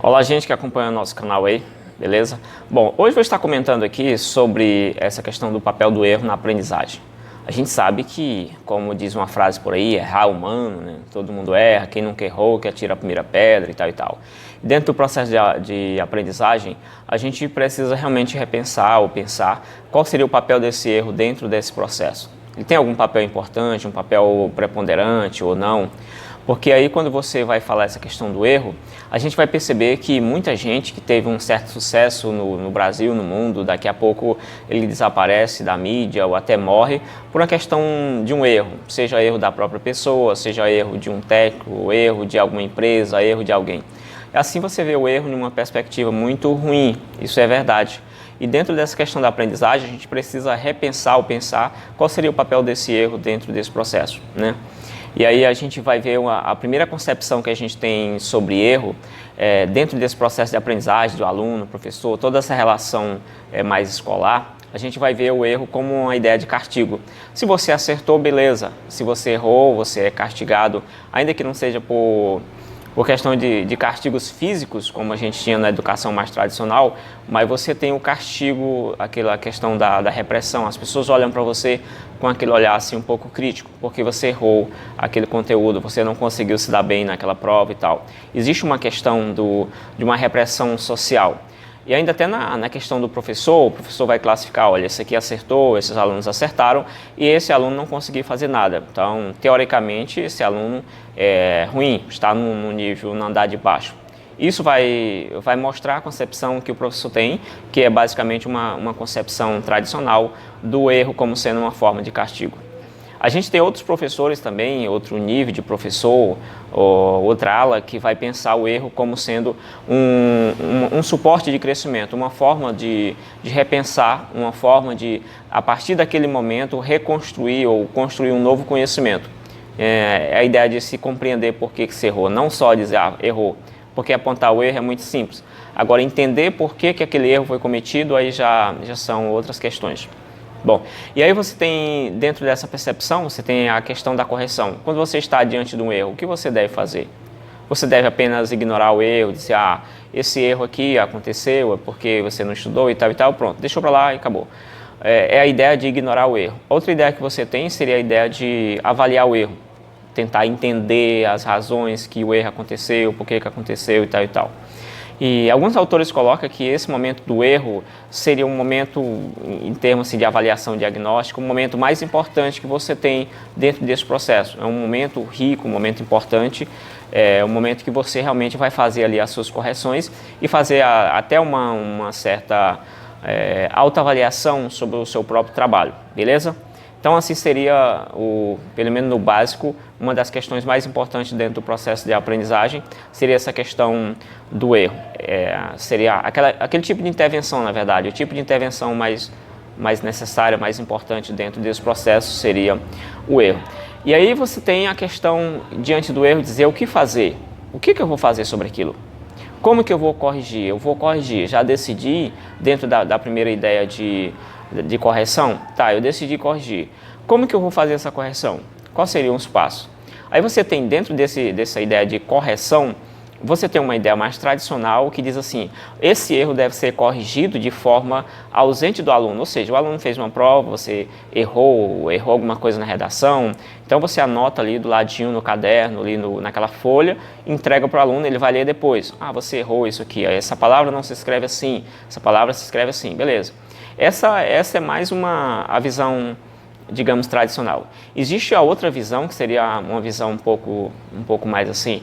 Olá, gente que acompanha o nosso canal aí, beleza? Bom, hoje vou estar comentando aqui sobre essa questão do papel do erro na aprendizagem. A gente sabe que, como diz uma frase por aí, errar é humano, né? Todo mundo erra, quem nunca errou, que atira a primeira pedra e tal e tal. Dentro do processo de aprendizagem, a gente precisa realmente repensar ou pensar qual seria o papel desse erro dentro desse processo. Ele tem algum papel importante, um papel preponderante ou não? Porque aí quando você vai falar essa questão do erro, a gente vai perceber que muita gente que teve um certo sucesso no Brasil, no mundo, daqui a pouco ele desaparece da mídia ou até morre por uma questão de um erro, seja erro da própria pessoa, seja erro de um técnico, erro de alguma empresa, erro de alguém. E assim você vê o erro numa perspectiva muito ruim, isso é verdade. E dentro dessa questão da aprendizagem, a gente precisa repensar ou pensar qual seria o papel desse erro dentro desse processo, né? E aí a gente vai ver a primeira concepção que a gente tem sobre erro, dentro desse processo de aprendizagem do aluno, professor, toda essa relação mais escolar, a gente vai ver o erro como uma ideia de castigo. Se você acertou, beleza. Se você errou, você é castigado, ainda que não seja por questão de castigos físicos, como a gente tinha na educação mais tradicional, mas você tem o castigo, aquela questão da repressão. As pessoas olham para você com aquele olhar assim um pouco crítico, porque você errou aquele conteúdo, você não conseguiu se dar bem naquela prova e tal. Existe uma questão de uma repressão social. E ainda até na questão do professor, o professor vai classificar, olha, esse aqui acertou, esses alunos acertaram e esse aluno não conseguiu fazer nada. Então, teoricamente, esse aluno é ruim, está no nível, no andar de baixo. Isso vai mostrar a concepção que o professor tem, que é basicamente uma concepção tradicional do erro como sendo uma forma de castigo. A gente tem outros professores também, outro nível de professor, ou outra ala, que vai pensar o erro como sendo um suporte de crescimento, uma forma de repensar, uma forma de, a partir daquele momento, reconstruir ou construir um novo conhecimento. É a ideia de se compreender por que se errou, não só dizer, errou, porque apontar o erro é muito simples. Agora, entender por que aquele erro foi cometido, aí já são outras questões. Bom, e aí você tem, dentro dessa percepção, você tem a questão da correção. Quando você está diante de um erro, o que você deve fazer? Você deve apenas ignorar o erro, dizer, esse erro aqui aconteceu, é porque você não estudou e tal, pronto, deixou para lá e acabou. É a ideia de ignorar o erro. Outra ideia que você tem seria a ideia de avaliar o erro, tentar entender as razões que o erro aconteceu, por que aconteceu e tal. E alguns autores colocam que esse momento do erro seria um momento, em termos de avaliação diagnóstica, um momento mais importante que você tem dentro desse processo. É um momento rico, um momento importante, é um momento que você realmente vai fazer ali as suas correções e fazer até uma certa autoavaliação sobre o seu próprio trabalho, beleza? Então, assim seria, pelo menos no básico, uma das questões mais importantes dentro do processo de aprendizagem, seria essa questão do erro. Seria aquele tipo de intervenção, na verdade, o tipo de intervenção mais necessária, mais importante dentro desse processo seria o erro. E aí você tem a questão, diante do erro, dizer o que fazer. O que eu vou fazer sobre aquilo? Como que eu vou corrigir? Eu vou corrigir. Já decidi, dentro da primeira ideia de correção? Tá, eu decidi corrigir. Como que eu vou fazer essa correção? Quais seriam os passos? Aí você tem, dentro dessa ideia de correção, você tem uma ideia mais tradicional que diz assim, esse erro deve ser corrigido de forma ausente do aluno, ou seja, o aluno fez uma prova, você errou alguma coisa na redação, então você anota ali do ladinho no caderno, ali naquela folha, entrega para o aluno, ele vai ler depois. Você errou isso aqui, essa palavra não se escreve assim, essa palavra se escreve assim, beleza. Essa é mais a visão, digamos, tradicional. Existe a outra visão, que seria uma visão um pouco mais assim,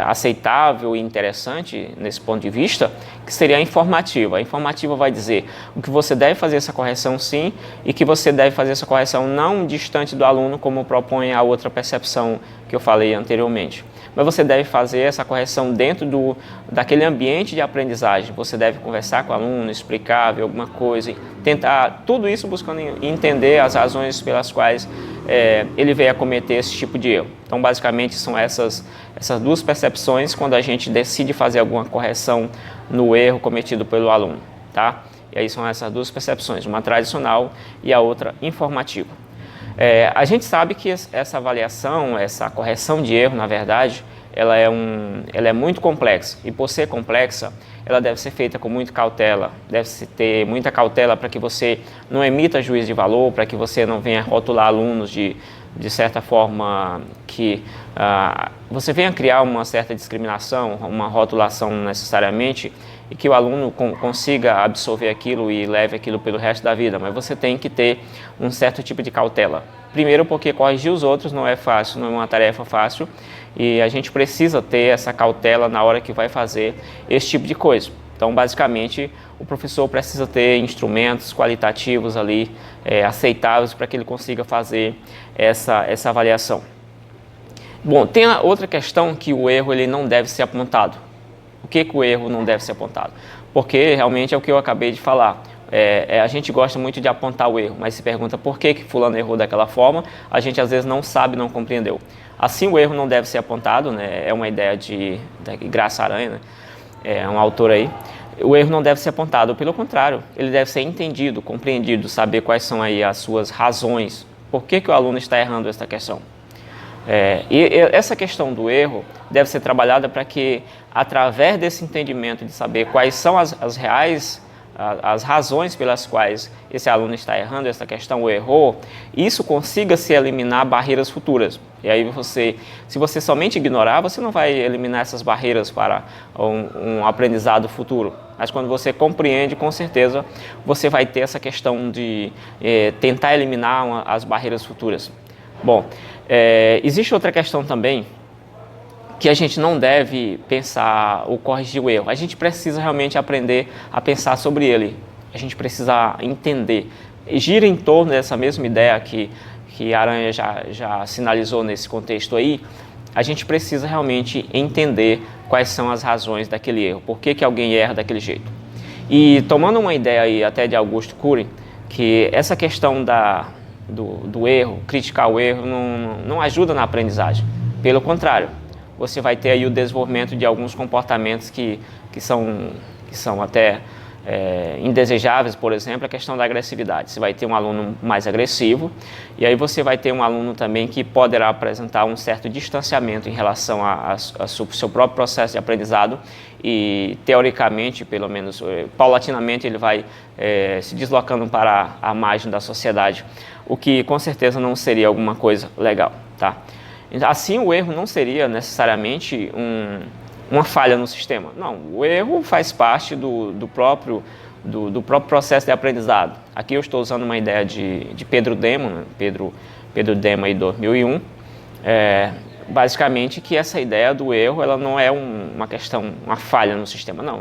aceitável e interessante nesse ponto de vista, que seria a informativa. A informativa vai dizer o que você deve fazer essa correção sim, e que você deve fazer essa correção não distante do aluno, como propõe a outra percepção que eu falei anteriormente. Mas você deve fazer essa correção dentro daquele ambiente de aprendizagem. Você deve conversar com o aluno, explicar, ver alguma coisa, tentar tudo isso buscando entender as razões pelas quais ele veio a cometer esse tipo de erro. Então, basicamente, são essas duas percepções quando a gente decide fazer alguma correção no erro cometido pelo aluno, tá? E aí são essas duas percepções, uma tradicional e a outra informativa. A gente sabe que essa avaliação, essa correção de erro, na verdade, ela é muito complexa, e por ser complexa, ela deve ser feita com muita cautela, deve-se ter muita cautela para que você não emita juízo de valor, para que você não venha rotular alunos de certa forma que você venha criar uma certa discriminação, uma rotulação necessariamente, e que o aluno consiga absorver aquilo e leve aquilo pelo resto da vida, mas você tem que ter um certo tipo de cautela. Primeiro porque corrigir os outros não é fácil, não é uma tarefa fácil, e a gente precisa ter essa cautela na hora que vai fazer esse tipo de coisa. Então, basicamente, o professor precisa ter instrumentos qualitativos ali, aceitáveis para que ele consiga fazer essa avaliação. Bom, tem a outra questão que o erro ele não deve ser apontado. O que o erro não deve ser apontado? Porque realmente é o que eu acabei de falar. A gente gosta muito de apontar o erro, mas se pergunta por que fulano errou daquela forma, a gente às vezes não sabe, não compreendeu. Assim, o erro não deve ser apontado, né? É uma ideia de Graça Aranha, né? É um autor aí. O erro não deve ser apontado, pelo contrário, ele deve ser entendido, compreendido, saber quais são aí as suas razões, por que o aluno está errando essa questão. E essa questão do erro deve ser trabalhada para que, através desse entendimento de saber quais são as razões pelas quais esse aluno está errando essa questão ou errou, isso consiga se eliminar barreiras futuras. E aí se você somente ignorar, você não vai eliminar essas barreiras para um aprendizado futuro. Mas quando você compreende, com certeza, você vai ter essa questão de tentar eliminar as barreiras futuras. Bom, existe outra questão também, que a gente não deve pensar ou corrigir o erro. A gente precisa realmente aprender a pensar sobre ele. A gente precisa entender. Gira em torno dessa mesma ideia que a Aranha já sinalizou nesse contexto aí. A gente precisa realmente entender quais são as razões daquele erro. Por que alguém erra daquele jeito. E tomando uma ideia aí até de Augusto Cury, que essa questão do erro, criticar o erro, não ajuda na aprendizagem. Pelo contrário, você vai ter aí o desenvolvimento de alguns comportamentos que são até indesejáveis, por exemplo, a questão da agressividade. Você vai ter um aluno mais agressivo, e aí você vai ter um aluno também que poderá apresentar um certo distanciamento em relação ao seu próprio processo de aprendizado, e teoricamente, pelo menos paulatinamente, ele vai se deslocando para a margem da sociedade, o que com certeza não seria alguma coisa legal, tá? Assim, o erro não seria necessariamente uma falha no sistema. Não, o erro faz parte do próprio processo de aprendizado. Aqui eu estou usando uma ideia de Pedro Demo, né? Pedro Demo, aí, 2001. Basicamente que essa ideia do erro ela não é uma falha no sistema, não.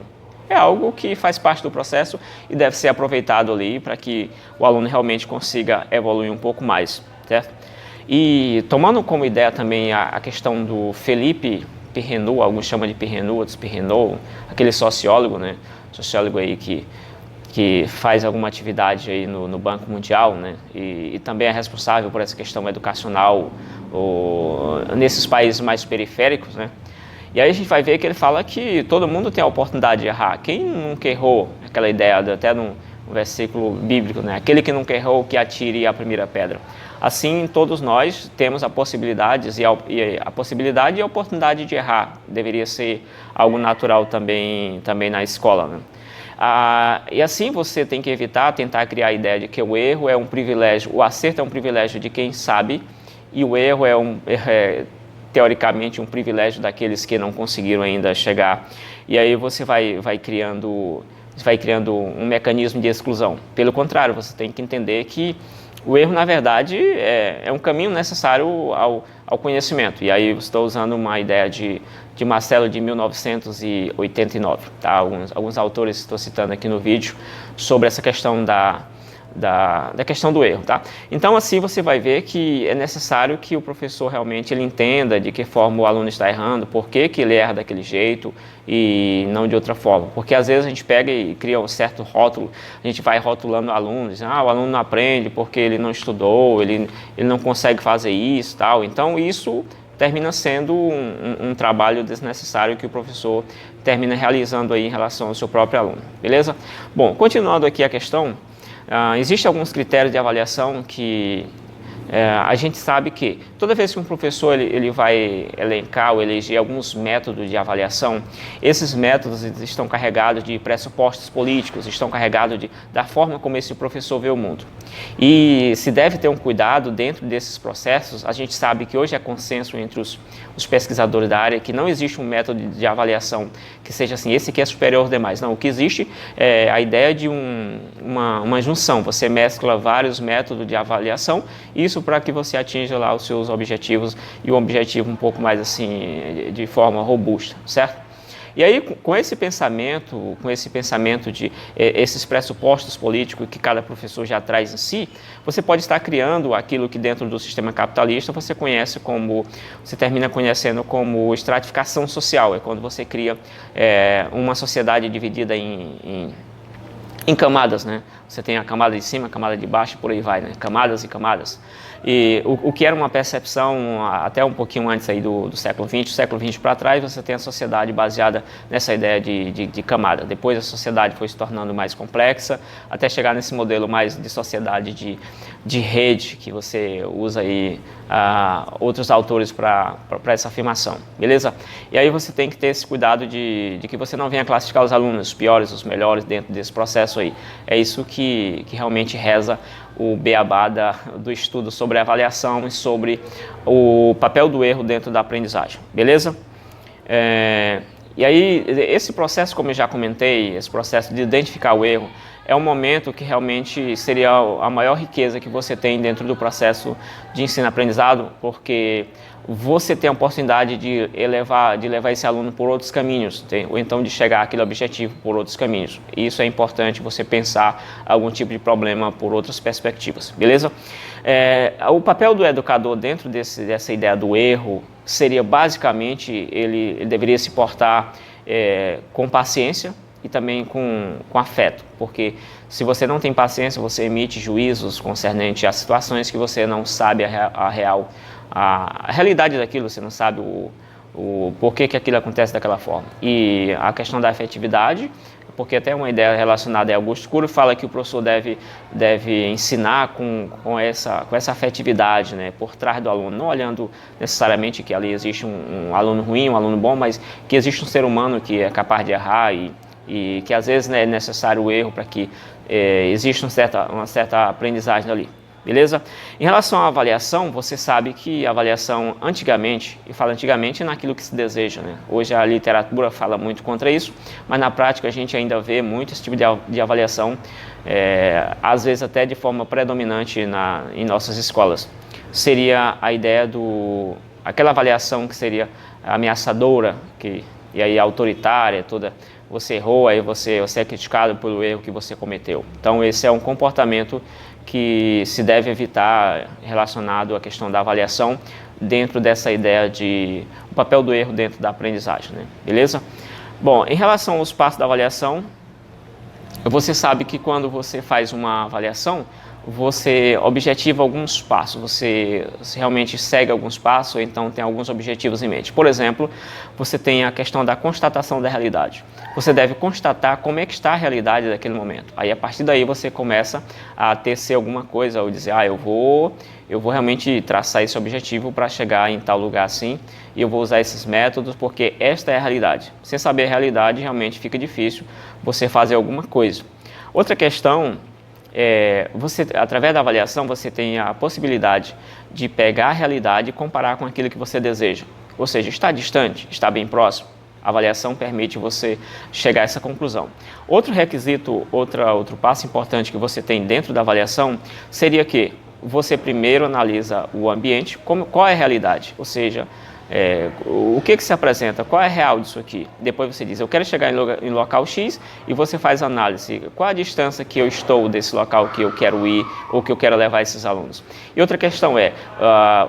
É algo que faz parte do processo e deve ser aproveitado ali para que o aluno realmente consiga evoluir um pouco mais, certo? E tomando como ideia também a questão do Felipe Pirrenot, alguns chamam de Pirrenot, outros Pirrenot, aquele sociólogo, né? Sociólogo aí que faz alguma atividade aí no Banco Mundial, né? E também é responsável por essa questão educacional nesses países mais periféricos, né? E aí a gente vai ver que ele fala que todo mundo tem a oportunidade de errar. Quem nunca errou, aquela ideia até no versículo bíblico, né? Aquele que nunca errou, que atire a primeira pedra. Assim, todos nós temos a possibilidade e a oportunidade de errar. Deveria ser algo natural também na escola, né? E assim você tem que tentar criar a ideia de que o erro é um privilégio, o acerto é um privilégio de quem sabe, e o erro é teoricamente um privilégio daqueles que não conseguiram ainda chegar. E aí você vai criando um mecanismo de exclusão. Pelo contrário, você tem que entender que o erro, na verdade, é um caminho necessário ao conhecimento. E aí eu estou usando uma ideia de Marcelo de 1989. Tá? Alguns autores estou citando aqui no vídeo sobre essa questão da questão do erro. Tá? Então, assim, você vai ver que é necessário que o professor realmente ele entenda de que forma o aluno está errando, por que ele erra daquele jeito e não de outra forma. Porque às vezes a gente pega e cria um certo rótulo, a gente vai rotulando o aluno, dizendo, o aluno não aprende porque ele não estudou, ele não consegue fazer isso, tal. Então isso termina sendo um trabalho desnecessário que o professor termina realizando aí em relação ao seu próprio aluno, beleza? Bom, continuando aqui a questão, existem alguns critérios de avaliação que A gente sabe que toda vez que um professor ele vai elencar ou eleger alguns métodos de avaliação, esses métodos estão carregados de pressupostos políticos, estão carregados da forma como esse professor vê o mundo. E se deve ter um cuidado dentro desses processos. A gente sabe que hoje é consenso entre os pesquisadores da área que não existe um método de avaliação que seja assim, esse aqui é superior aos demais. Não, o que existe é a ideia de uma junção. Você mescla vários métodos de avaliação, isso para que você atinja lá os seus objetivos e um objetivo um pouco mais assim, de forma robusta, certo? E aí, com esse pensamento de esses pressupostos políticos que cada professor já traz em si, você pode estar criando aquilo que dentro do sistema capitalista você termina conhecendo como estratificação social. É quando você cria uma sociedade dividida em camadas, né? Você tem a camada de cima, a camada de baixo, por aí vai, né? Camadas e camadas. E o que era uma percepção até um pouquinho antes aí do século XX, do século XX para trás, você tem a sociedade baseada nessa ideia de camada. Depois a sociedade foi se tornando mais complexa, até chegar nesse modelo mais de sociedade de rede, que você usa aí outros autores para essa afirmação, beleza? E aí você tem que ter esse cuidado de que você não venha classificar os alunos, os piores, os melhores dentro desse processo aí. É isso que realmente reza o beabá do estudo sobre a avaliação e sobre o papel do erro dentro da aprendizagem, beleza? E aí, esse processo, como eu já comentei, esse processo de identificar o erro, é um momento que realmente seria a maior riqueza que você tem dentro do processo de ensino-aprendizado, porque você tem a oportunidade de levar esse aluno por outros caminhos, ou então de chegar àquele objetivo por outros caminhos. E isso é importante, você pensar algum tipo de problema por outras perspectivas, beleza? O papel do educador dentro dessa ideia do erro seria basicamente, ele deveria se portar com paciência e também com afeto, porque se você não tem paciência, você emite juízos concernentes a situações que você não sabe a realidade daquilo, você não sabe o porquê que aquilo acontece daquela forma. E a questão da afetividade, porque até uma ideia relacionada a Augusto Cury fala que o professor deve ensinar com essa afetividade, né, por trás do aluno, não olhando necessariamente que ali existe um aluno ruim, um aluno bom, mas que existe um ser humano que é capaz de errar e que às vezes, né, é necessário o erro para que exista uma certa aprendizagem ali. Beleza? Em relação à avaliação, você sabe que a avaliação antigamente, e fala antigamente naquilo que se deseja, né? Hoje a literatura fala muito contra isso, mas na prática a gente ainda vê muito esse tipo de avaliação, às vezes até de forma predominante em nossas escolas. Seria a ideia aquela avaliação que seria ameaçadora, e aí autoritária, toda. Você errou, aí você é criticado pelo erro que você cometeu. Então esse é um comportamento que se deve evitar relacionado à questão da avaliação dentro dessa ideia o papel do erro dentro da aprendizagem, né? Beleza? Bom, em relação aos passos da avaliação, você sabe que quando você faz uma avaliação, você objetiva alguns passos, você realmente segue alguns passos, ou então tem alguns objetivos em mente. Por exemplo, você tem a questão da constatação da realidade. Você deve constatar como é que está a realidade daquele momento. Aí, a partir daí, você começa a tecer alguma coisa, ou dizer, eu vou realmente traçar esse objetivo para chegar em tal lugar assim, e eu vou usar esses métodos porque esta é a realidade. Sem saber a realidade, realmente fica difícil você fazer alguma coisa. Outra questão através da avaliação, você tem a possibilidade de pegar a realidade e comparar com aquilo que você deseja. Ou seja, está distante, está bem próximo. A avaliação permite você chegar a essa conclusão. Outro requisito, outro passo importante que você tem dentro da avaliação seria que você primeiro analisa o ambiente, qual é a realidade, ou seja, o que se apresenta, qual é real disso aqui. Depois você diz, eu quero chegar em local X, e você faz análise, qual a distância que eu estou desse local que eu quero ir ou que eu quero levar esses alunos. E outra questão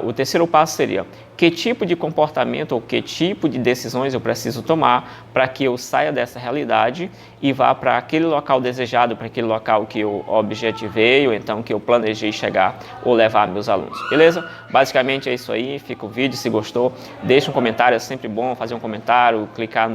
o terceiro passo seria, que tipo de comportamento ou que tipo de decisões eu preciso tomar para que eu saia dessa realidade e vá para aquele local desejado, para aquele local que eu objetivei ou então que eu planejei chegar ou levar meus alunos. Beleza? Basicamente é isso aí, fica o vídeo, se gostou, deixa um comentário, é sempre bom fazer um comentário, clicar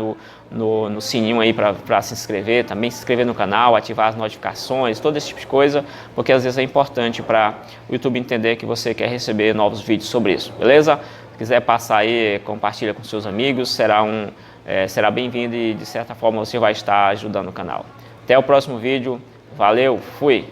no sininho aí para se inscrever, também se inscrever no canal, ativar as notificações, todo esse tipo de coisa, porque às vezes é importante para o YouTube entender que você quer receber novos vídeos sobre isso, beleza? Se quiser passar aí, compartilha com seus amigos, será bem-vindo e de certa forma você vai estar ajudando o canal. Até o próximo vídeo, valeu, fui!